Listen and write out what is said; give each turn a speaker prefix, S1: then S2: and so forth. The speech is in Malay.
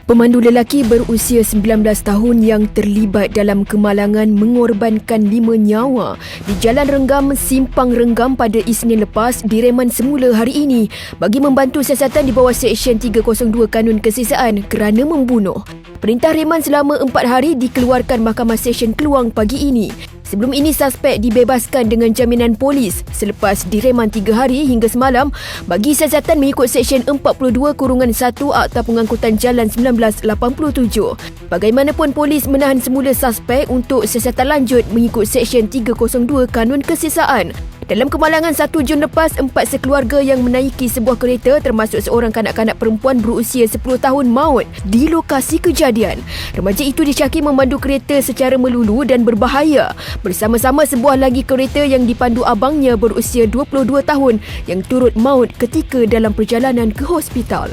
S1: Pemandu lelaki berusia 19 tahun yang terlibat dalam kemalangan mengorbankan 5 nyawa di Jalan Renggam, Simpang Renggam pada Isnin lepas direman semula hari ini bagi membantu siasatan di bawah Seksyen 302 Kanun Kesisaan kerana membunuh. Perintah reman selama 4 hari dikeluarkan Mahkamah Seksyen Keluang pagi ini. Sebelum ini, suspek dibebaskan dengan jaminan polis selepas direman 3 hari hingga semalam bagi siasatan mengikut Seksyen 42-1 Akta Pengangkutan Jalan 1987. Bagaimanapun, polis menahan semula suspek untuk siasatan lanjut mengikut Seksyen 302 Kanun Kesisaan. Dalam kemalangan 1 Jun lepas, 4 sekeluarga yang menaiki sebuah kereta termasuk seorang kanak-kanak perempuan berusia 10 tahun maut di lokasi kejadian. Remaja itu disyaki memandu kereta secara melulu dan berbahaya bersama-sama sebuah lagi kereta yang dipandu abangnya berusia 22 tahun yang turut maut ketika dalam perjalanan ke hospital.